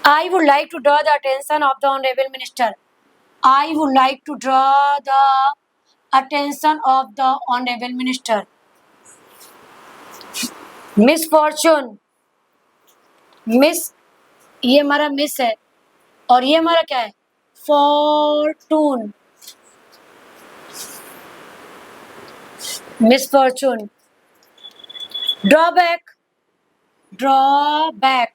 I would like to draw the attention of the Honorable Minister. I would like to draw the attention of the Honorable Minister. Misfortune, miss, ये हमारा miss है और ये हमारा क्या है? Fortune. Misfortune. Drawback, drawback.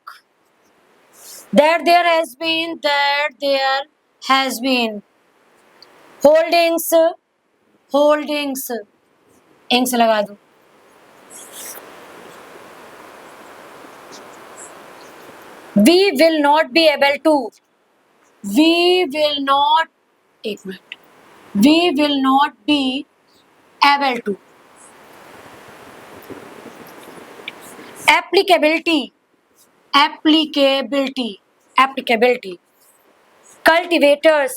That there has been, that there has been. Holdings, holdings. Inks लगा दो. We will not be able to. We will not. एक minute. We will not be able to. Applicability, applicability, applicability. Cultivators,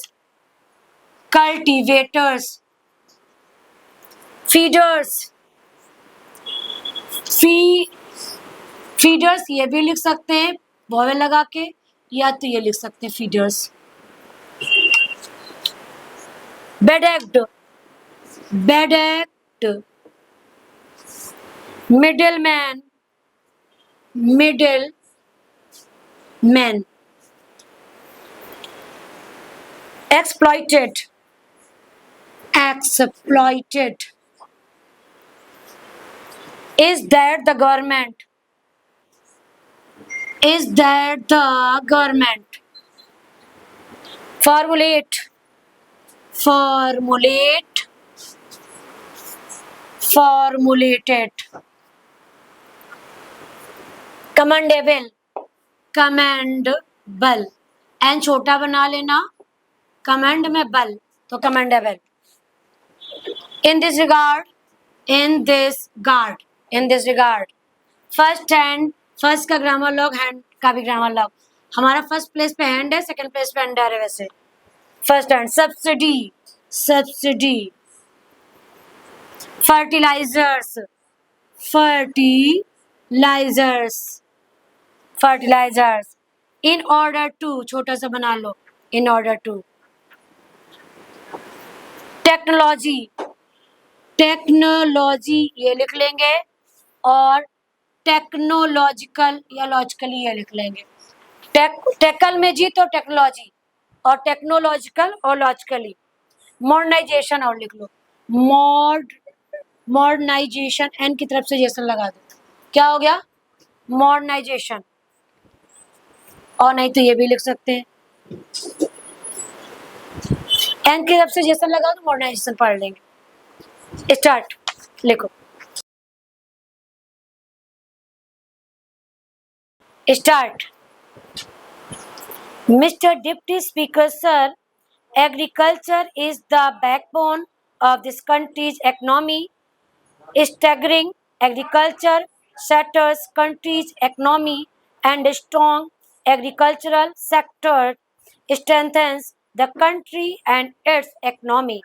cultivators. Feeders, feeders ये भी लिख सकते हैं vowel लगा के, या तो ये लिख सकते हैं feeders. Bedecked, bedecked. Middleman, middle man. Exploited, exploited. Is that the government? Is that the government? Formulate, formulate, formulated. Commendable, commendable. एन छोटा बना लेना, कमेंड में बल तो commendable. In this regard, in this regard, in this regard. First hand, first का grammar log, hand का भी ग्रामर लॉग. हमारा फर्स्ट प्लेस पे हैंड है, सेकंड प्लेस पे अंडर है. वैसे first hand. Subsidy, subsidy. Fertilisers, fertilisers, fertilisers. In order to, छोटा सा बना लो, in order to. Technology, technology ये लिख लेंगे और टेक्नोलॉजिकल या लॉजिकली ये लिख लेंगे. टेकल में जी तो टेक्नोलॉजी और टेक्नोलॉजिकल और लॉजिकली. मॉडर्नाइजेशन और लिख लो, मॉडर्नाइजेशन. एन की तरफ से जेसन लगा दो, क्या हो गया? मॉडर्नाइजेशन. और नहीं तो ये भी लिख सकते हैं, एन की तरफ से जेसन लगा दो, मॉडर्नाइजेशन पढ़ लेंगे. स्टार्ट लिखो. Start. Mr. Deputy Speaker, sir, agriculture is the backbone of this country's economy. Staggering agriculture shatters country's economy, and a strong agricultural sector strengthens the country and its economy.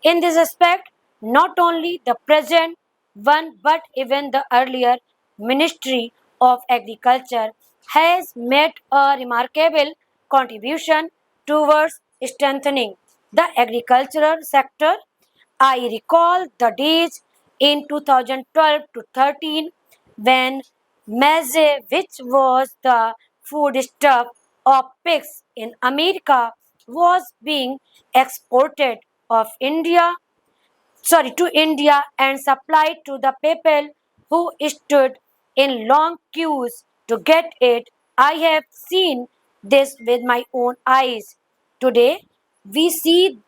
In this aspect, not only the present one but even the earlier Ministry of Agriculture has made a remarkable contribution towards strengthening the agricultural sector. I recall the days in 2012 to 13 when maize, which was the foodstuff of pigs in America, was being exported to India and supplied to the people who stood in long queues to get it. I have seen this with my own eyes. Today, we see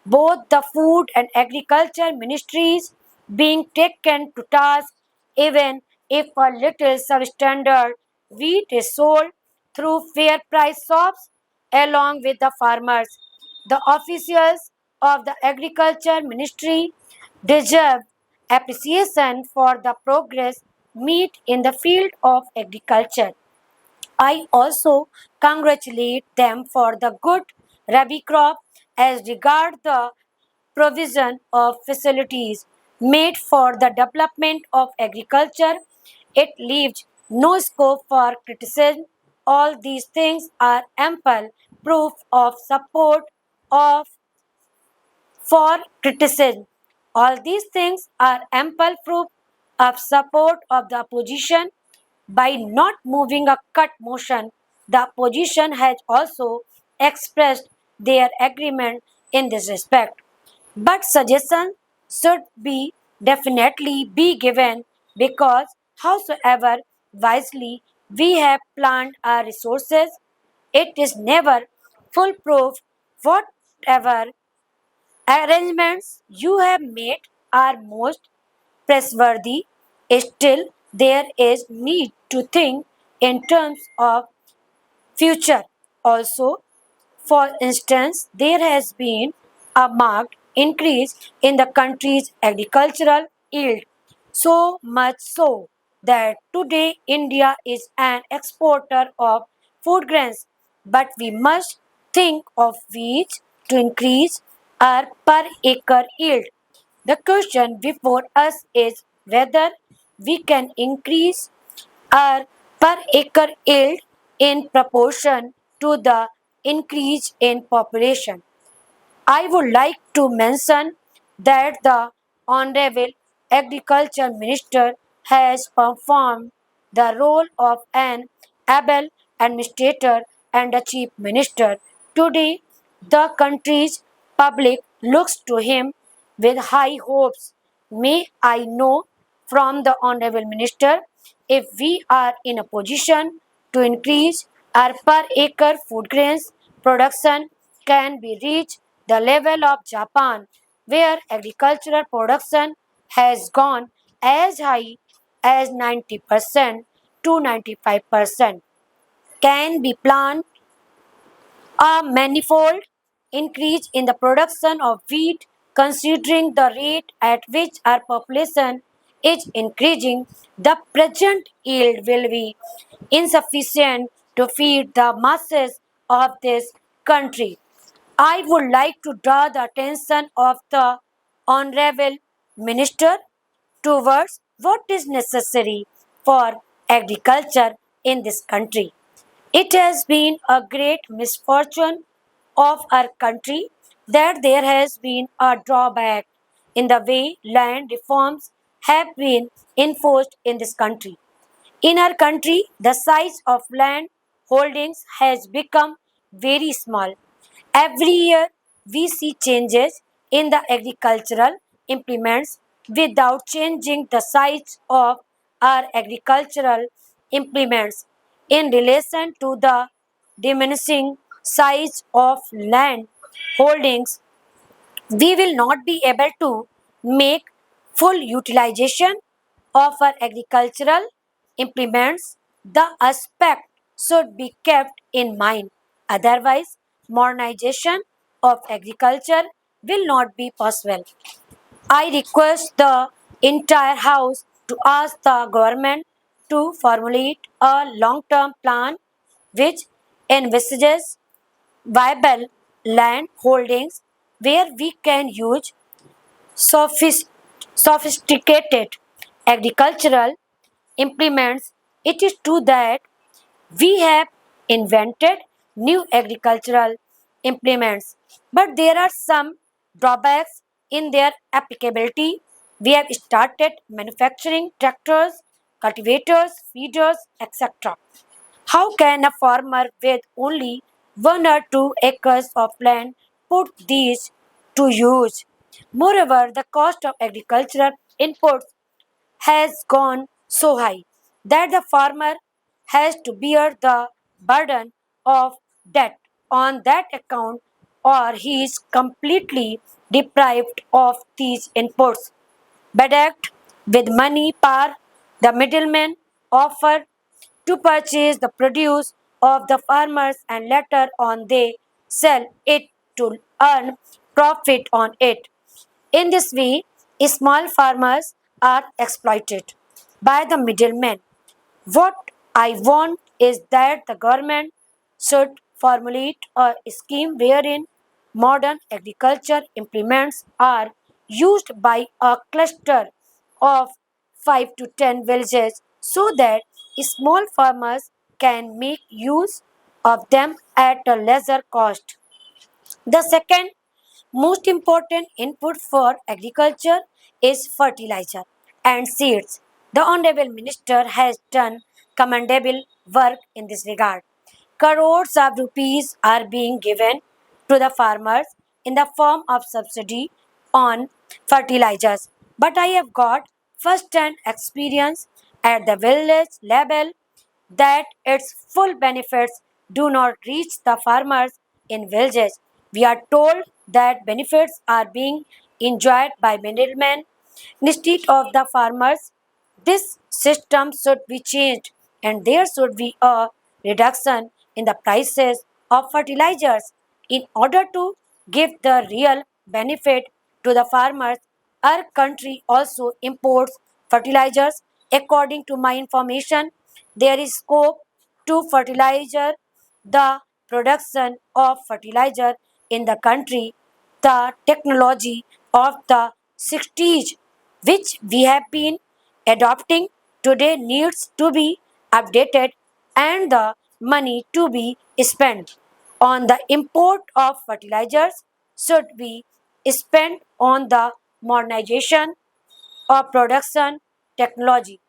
both the food and agriculture ministries being taken to task, even if a little substandard wheat is sold through fair price shops along with the farmers. The officials of the agriculture ministry deserve appreciation for the progress made in the field of agriculture. I also congratulate them for the good rabi crop as regard the provision of facilities made for the development of agriculture. It leaves no scope for criticism all these things are ample proof of support of for criticism. All these things are ample proof of support of the opposition. By not moving a cut motion, the opposition has also expressed their agreement in this respect. But suggestions should be definitely be given because howsoever wisely we have planned our resources, it is never foolproof. Whatever arrangements you have made are most praiseworthy. Still, there is need to think in terms of future. Also, for instance, there has been a marked increase in the country's agricultural yield, so much so that today India is an exporter of food grains. But we must think of ways to increase our per acre yield. The question before us is whether we can increase our per acre yield in proportion to the increase in population. I would like to mention that the Honorable Agriculture Minister has performed the role of an able administrator and a chief minister. Today, the country's public looks to him with high hopes. May I know from the Honorable Minister if we are in a position to increase our per acre food grains production can be reached the level of Japan, where agricultural production has gone as high as 90% to 95%, can be planned a manifold increase in the production of wheat, considering the rate at which our population is increasing. The present yield will be insufficient to feed the masses of this country. I would like to draw the attention of the Honorable Minister towards what is necessary for agriculture in this country. It has been a great misfortune of our country that there has been a drawback in the way land reforms have been enforced in this country. In our country, the size of land holdings has become very small. Every year, we see changes in the agricultural implements without changing the size of our agricultural implements in relation to the diminishing size of land holdings. We will not be able to make full utilization of our agricultural implements. The aspect should be kept in mind. Otherwise, modernization of agriculture will not be possible. I request the entire House to ask the government to formulate a long term plan which envisages viable land holdings where we can use sophis- sophisticated agricultural implements. It is true that we have invented new agricultural implements, but there are some drawbacks in their applicability. We have started manufacturing tractors, cultivators, feeders, etc. How can a farmer with only 1 or 2 acres of land put these to use? Moreover, the cost of agricultural inputs has gone so high that the farmer has to bear the burden of debt on that account or he is completely deprived of these inputs. Backed with money power, the middlemen offer to purchase the produce of the farmers and later on they sell it to earn profit on it. In this way, small farmers are exploited by the middlemen. What I want is that the government should formulate a scheme wherein modern agriculture implements are used by a cluster of 5 to 10 villages so that small farmers can make use of them at a lesser cost. The second most important input for agriculture is fertilizer and seeds. The Honorable Minister has done commendable work in this regard. Crores of rupees are being given to the farmers in the form of subsidy on fertilizers. But I have got first hand experience at the village level that its full benefits do not reach the farmers in villages. We are told that benefits are being enjoyed by middlemen instead of the farmers. This system should be changed and there should be a reduction in the prices of fertilizers in order to give the real benefit to the farmers. Our country also imports fertilizers. According to my information, there is scope to fertilizer the production of fertilizer in the country. The technology of the 60s which we have been adopting today needs to be updated and the money to be spent on the import of fertilizers should be spent on the modernization of production technology.